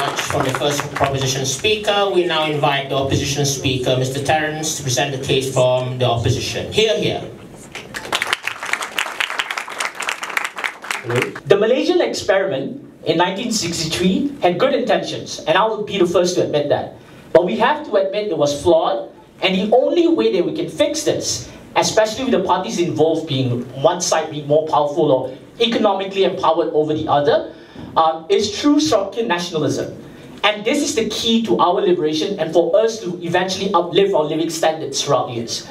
much from the first proposition speaker. We now invite the opposition speaker, Mr. Terence, to present the case from the opposition. Hear, hear. The Malaysian experiment in 1963 had good intentions, and I will be the first to admit that. But we have to admit it was flawed, and the only way that we can fix this, especially with the parties involved being one side being more powerful or economically empowered over the other, is through Sarawak nationalism. And this is the key to our liberation and for us to eventually uplift our living standards throughout the years.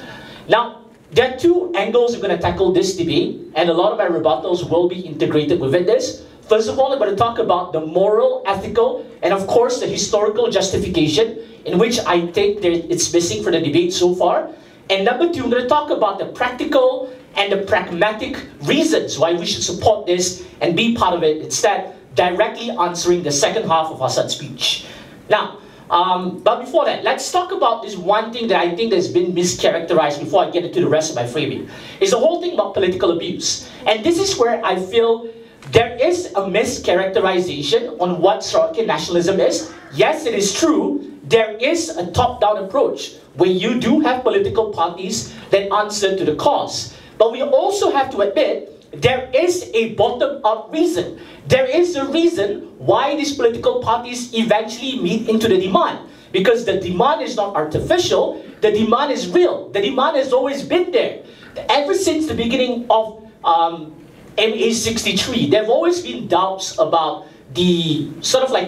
Now, there are two angles we're going to tackle this debate, and a lot of my rebuttals will be integrated within this. First of all, I'm going to talk about the moral, ethical, and of course the historical justification, in which I think it's missing from the debate so far. And number two, I'm going to talk about the practical and the pragmatic reasons why we should support this and be part of it, instead directly answering the second half of Hassan's speech. Now, but before that, let's talk about this one thing that I think has been mischaracterized before I get into the rest of my framing. Is the whole thing about political abuse. And this is where I feel there is a mischaracterization on what Sarawak nationalism is. Yes, it is true, there is a top-down approach where you do have political parties that answer to the cause. But we also have to admit there is a bottom-up reason. There is a reason why these political parties eventually meet into the demand. Because the demand is not artificial, the demand is real. The demand has always been there. Ever since the beginning of MA 63, there have always been doubts about the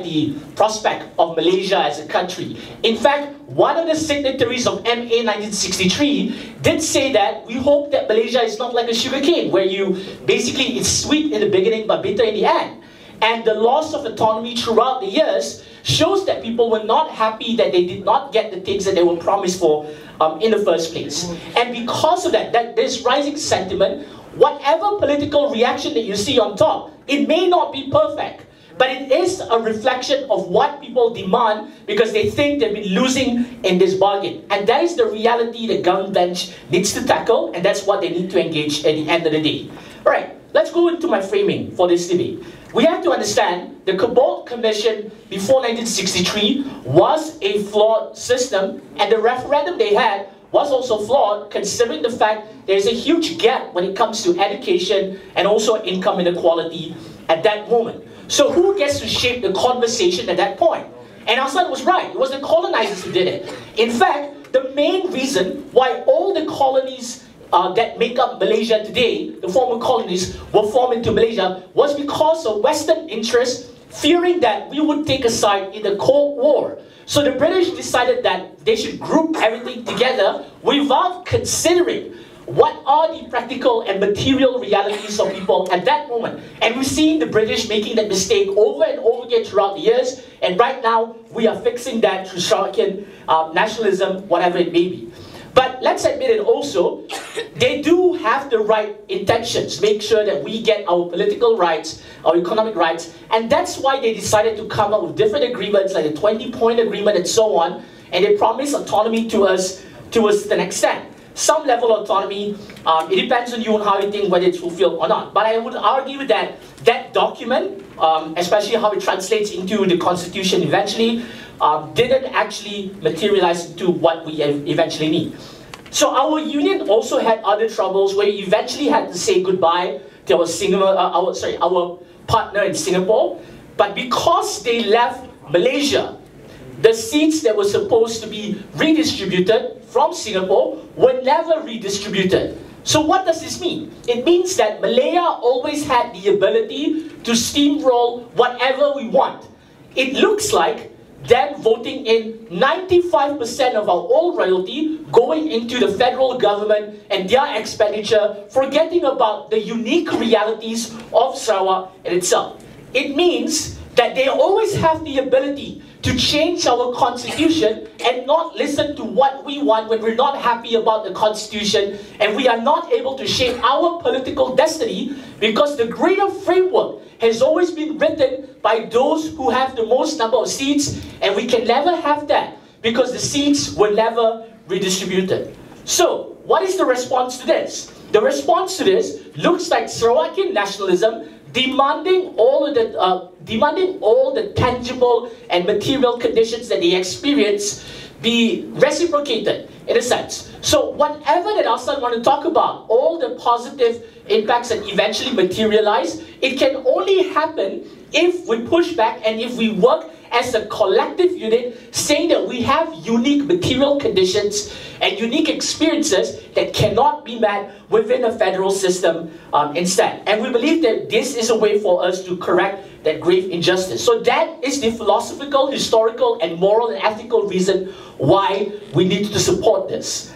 the prospect of Malaysia as a country. In fact, one of the signatories of MA 1963 did say that we hope that Malaysia is not like a sugar cane, where it's sweet in the beginning but bitter in the end. And the loss of autonomy throughout the years shows that people were not happy that they did not get the things that they were promised for in the first place. And because of that this rising sentiment, whatever political reaction that you see on top, it may not be perfect. But it is a reflection of what people demand because they think they've been losing in this bargain. And that is the reality the government bench needs to tackle, and that's what they need to engage at the end of the day. Alright, let's go into my framing for this debate. We have to understand the Cabot Commission before 1963 was a flawed system, and the referendum they had was also flawed, considering the fact there's a huge gap when it comes to education and also income inequality at that moment. So who gets to shape the conversation at that point? And Hassan was right, it was the colonizers who did it. In fact, the main reason why all the colonies that make up Malaysia today, the former colonies, were formed into Malaysia was because of Western interests fearing that we would take a side in the Cold War. So the British decided that they should group everything together without considering what are the practical and material realities of people at that moment. And we've seen the British making that mistake over and over again throughout the years, and right now we are fixing that through Sarawak nationalism, whatever it may be. But let's admit it also, they do have the right intentions, make sure that we get our political rights, our economic rights, and that's why they decided to come up with different agreements like the 20-point agreement and so on, and they promise autonomy to us to a certain extent. Some level of autonomy, it depends on you on how you think whether it's fulfilled or not. But I would argue that that document, especially how it translates into the constitution eventually, didn't actually materialize into what we eventually need. So our union also had other troubles where we eventually had to say goodbye to our partner in Singapore. But because they left Malaysia, the seats that were supposed to be redistributed from Singapore were never redistributed. So what does this mean? It means that Malaya always had the ability to steamroll whatever we want. It looks like them voting in 95% of our old royalty going into the federal government and their expenditure, forgetting about the unique realities of Sarawak in itself. It means that they always have the ability to change our constitution and not listen to what we want when we're not happy about the constitution and we are not able to shape our political destiny, because the greater framework has always been written by those who have the most number of seats, and we can never have that because the seats were never redistributed. So, what is the response to this? The response to this looks like Sarawakian nationalism demanding all the tangible and material conditions that they experience be reciprocated, in a sense. So whatever that Hassan want to talk about, all the positive impacts that eventually materialize, it can only happen if we push back and if we work as a collective unit, saying that we have unique material conditions and unique experiences that cannot be met within a federal system instead. And we believe that this is a way for us to correct that grave injustice. So that is the philosophical, historical, and moral and ethical reason why we need to support this.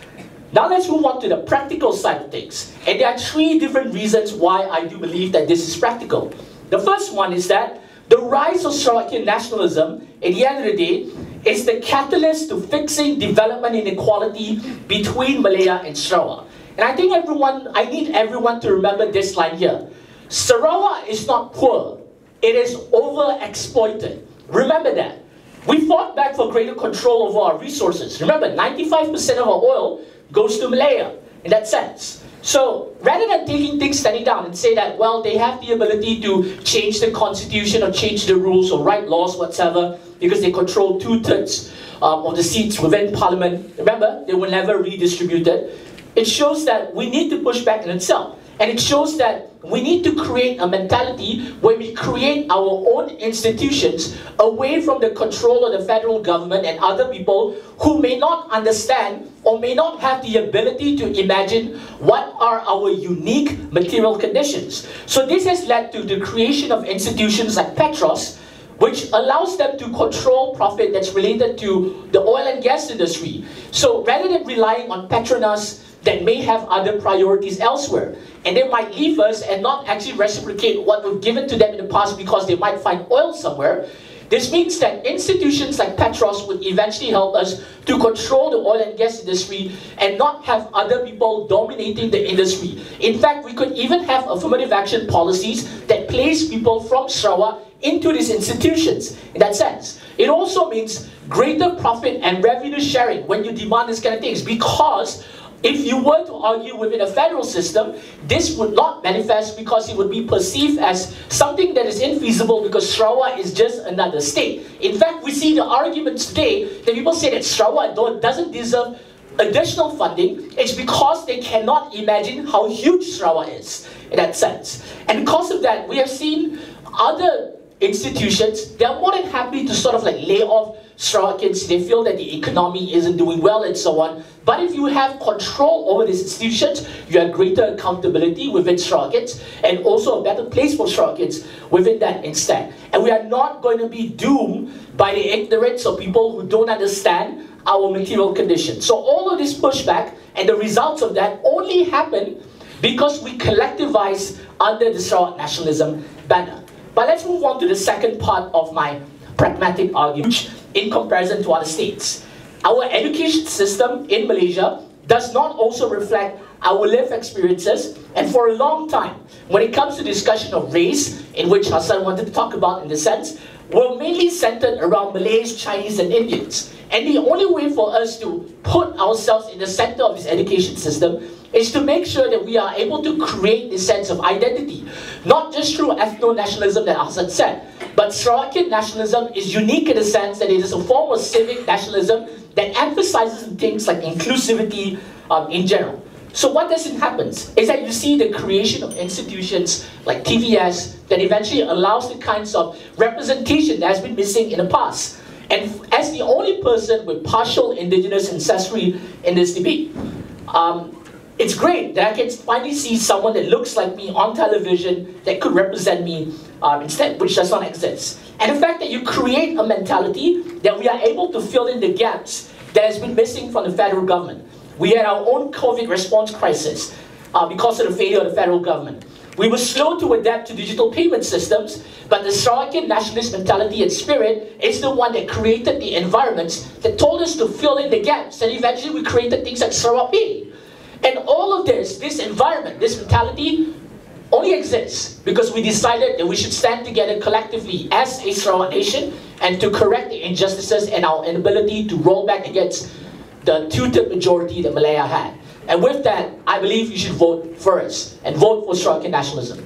Now let's move on to the practical side of things. And there are three different reasons why I do believe that this is practical. The first one is that the rise of Sarawakian nationalism, at the end of the day, is the catalyst to fixing development inequality between Malaya and Sarawak. And I need everyone to remember this line here. Sarawak is not poor, it is overexploited. Remember that. We fought back for greater control over our resources. Remember, 95% of our oil goes to Malaya, in that sense. So, rather than taking things standing down and say that, well, they have the ability to change the constitution or change the rules or write laws, whatever, because they control 2/3 of the seats within parliament. Remember, they were never redistributed. It shows that we need to push back in itself. And it shows that we need to create a mentality where we create our own institutions away from the control of the federal government and other people who may not understand or may not have the ability to imagine what are our unique material conditions. So this has led to the creation of institutions like Petros, which allows them to control profit that's related to the oil and gas industry. So rather than relying on Petronas that may have other priorities elsewhere, and they might leave us and not actually reciprocate what we've given to them in the past because they might find oil somewhere, this means that institutions like Petros would eventually help us to control the oil and gas industry and not have other people dominating the industry. In fact, we could even have affirmative action policies that place people from Sarawak into these institutions, in that sense. It also means greater profit and revenue sharing when you demand this kind of things, because if you were to argue within a federal system, this would not manifest because it would be perceived as something that is infeasible because Sarawak is just another state. In fact, we see the arguments today that people say that Sarawak doesn't deserve additional funding. It's because they cannot imagine how huge Sarawak is, in that sense. And because of that, we have seen other institutions, they are more than happy to sort of like lay off Sarawakians. They feel that the economy isn't doing well and so on. But if you have control over these institutions, you have greater accountability within Sarawakians and also a better place for Sarawakians within that instead. And we are not going to be doomed by the ignorance of people who don't understand our material conditions. So all of this pushback and the results of that only happen because we collectivize under the Sarawak Nationalism banner. But let's move on to the second part of my pragmatic argument in comparison to other states. Our education system in Malaysia does not also reflect our lived experiences, and for a long time, when it comes to discussion of race, in which Hassan wanted to talk about in the sense, were mainly centered around Malays, Chinese, and Indians. And the only way for us to put ourselves in the center of this education system is to make sure that we are able to create this sense of identity, not just through ethno-nationalism that Hassan said, but Sarawakian nationalism is unique in the sense that it is a form of civic nationalism that emphasizes things like inclusivity in general. So what does it happen is that you see the creation of institutions like TVS that eventually allows the kinds of representation that has been missing in the past. And as the only person with partial indigenous ancestry in this debate, it's great that I can finally see someone that looks like me on television that could represent me instead, which does not exist. And the fact that you create a mentality that we are able to fill in the gaps that has been missing from the federal government. We had our own COVID response crisis because of the failure of the federal government. We were slow to adapt to digital payment systems, but the Sarawakian nationalist mentality and spirit is the one that created the environments that told us to fill in the gaps, and eventually we created things like Sarawak Pay. And all of this environment, this mentality only exists because we decided that we should stand together collectively as a Sarawak nation and to correct the injustices and our inability to roll back against the two-third majority that Malaya had. And with that, I believe you should vote for us and vote for Sarawakian nationalism.